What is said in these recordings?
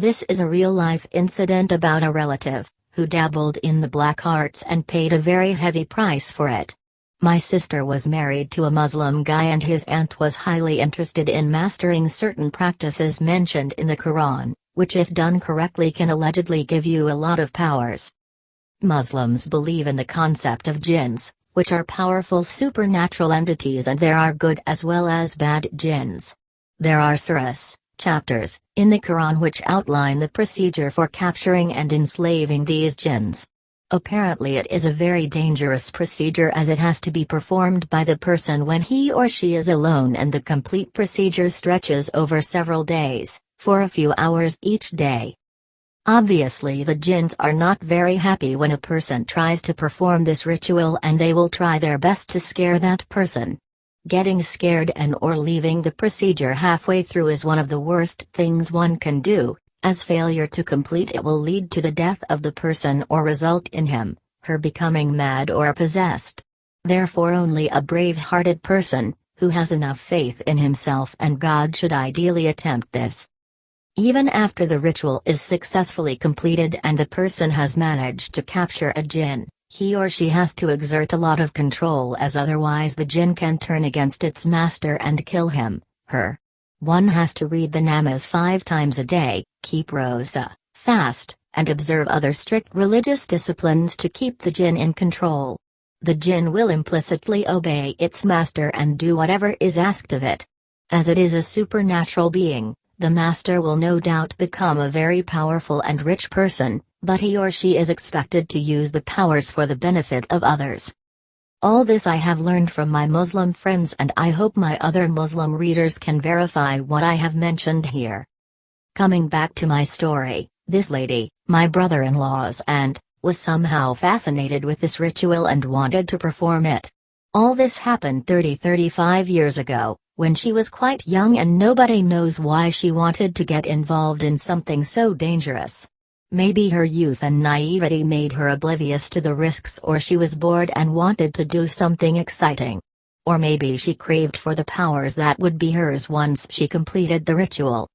This is a real-life incident about a relative who dabbled in the black arts and paid a very heavy price for it. My sister was married to a Muslim guy, and his aunt was highly interested in mastering certain practices mentioned in the Quran, which if done correctly can allegedly give you a lot of powers. Muslims believe in the concept of jinns, which are powerful supernatural entities, and there are good as well as bad jinns. There are surahs, chapters, in the Quran which outline the procedure for capturing and enslaving these jinns. Apparently it is a very dangerous procedure, as it has to be performed by the person when he or she is alone, and the complete procedure stretches over several days, for a few hours each day. Obviously the jinns are not very happy when a person tries to perform this ritual, and they will try their best to scare that person. Getting scared and or leaving the procedure halfway through is one of the worst things one can do, as failure to complete it will lead to the death of the person or result in him, her becoming mad or possessed. Therefore only a brave-hearted person, who has enough faith in himself and God, should ideally attempt this. Even after the ritual is successfully completed and the person has managed to capture a jinn, he or she has to exert a lot of control, as otherwise the jinn can turn against its master and kill him, her. One has to read the namaz 5 times a day, keep rosa, fast, and observe other strict religious disciplines to keep the jinn in control. The jinn will implicitly obey its master and do whatever is asked of it. As it is a supernatural being, the master will no doubt become a very powerful and rich person, but he or she is expected to use the powers for the benefit of others. All this I have learned from my Muslim friends, and I hope my other Muslim readers can verify what I have mentioned here. Coming back to my story, this lady, my brother-in-law's aunt, was somehow fascinated with this ritual and wanted to perform it. All this happened 35 years ago, when she was quite young, and nobody knows why she wanted to get involved in something so dangerous. Maybe her youth and naivety made her oblivious to the risks, or she was bored and wanted to do something exciting. Or maybe she craved for the powers that would be hers once she completed the ritual.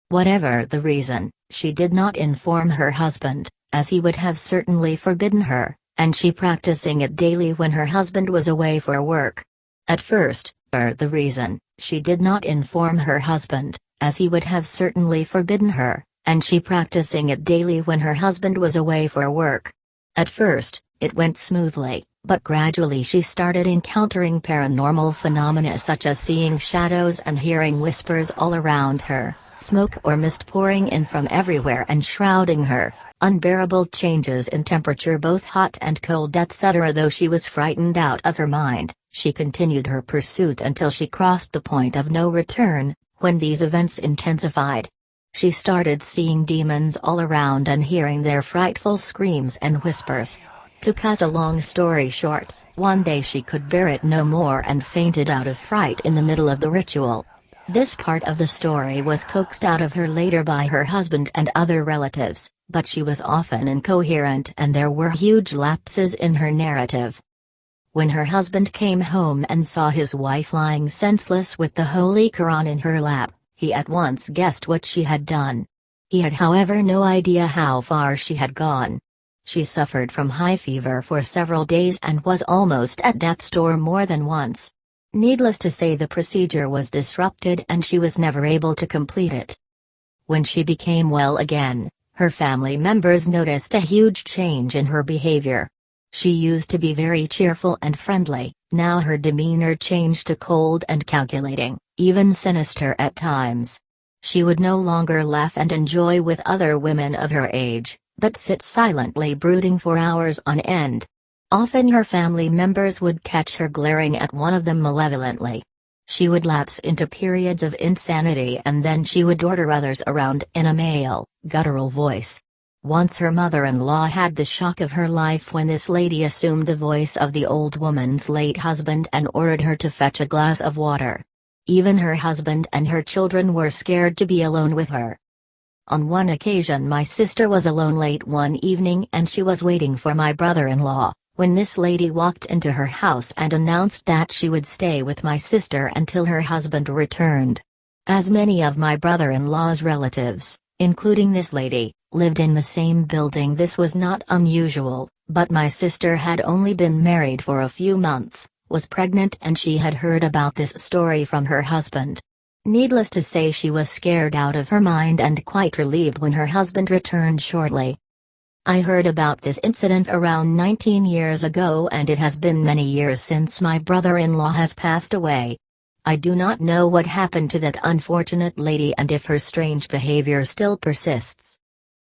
Whatever the reason, she did not inform her husband, as he would have certainly forbidden her, and she practicing it daily when her husband was away for work. At first, the reason, she did not inform her husband, as he would have certainly forbidden her, and she practicing it daily when her husband was away for work. At first, it went smoothly, but gradually she started encountering paranormal phenomena such as seeing shadows and hearing whispers all around her, smoke or mist pouring in from everywhere and shrouding her, unbearable changes in temperature, both hot and cold, etc. Though she was frightened out of her mind, she continued her pursuit until she crossed the point of no return, when these events intensified. She started seeing demons all around and hearing their frightful screams and whispers. To cut a long story short, one day she could bear it no more and fainted out of fright in the middle of the ritual. This part of the story was coaxed out of her later by her husband and other relatives, but she was often incoherent and there were huge lapses in her narrative. When her husband came home and saw his wife lying senseless with the Holy Quran in her lap, he at once guessed what she had done. He had, however, no idea how far she had gone. She suffered from high fever for several days and was almost at death's door more than once. Needless to say, the procedure was disrupted and she was never able to complete it. When she became well again, her family members noticed a huge change in her behavior. She used to be very cheerful and friendly, now her demeanor changed to cold and calculating, even sinister at times. She would no longer laugh and enjoy with other women of her age, but sit silently brooding for hours on end. Often her family members would catch her glaring at one of them malevolently. She would lapse into periods of insanity and then she would order others around in a male, guttural voice. Once her mother-in-law had the shock of her life when this lady assumed the voice of the old woman's late husband and ordered her to fetch a glass of water. Even her husband and her children were scared to be alone with her. On one occasion my sister was alone late one evening and she was waiting for my brother-in-law, when this lady walked into her house and announced that she would stay with my sister until her husband returned. As many of my brother-in-law's relatives, including this lady, lived in the same building. This was not unusual, but my sister had only been married for a few months, was pregnant, and she had heard about this story from her husband. Needless to say, she was scared out of her mind and quite relieved when her husband returned shortly. I heard about this incident around 19 years ago, and it has been many years since my brother-in-law has passed away. I do not know what happened to that unfortunate lady and if her strange behavior still persists.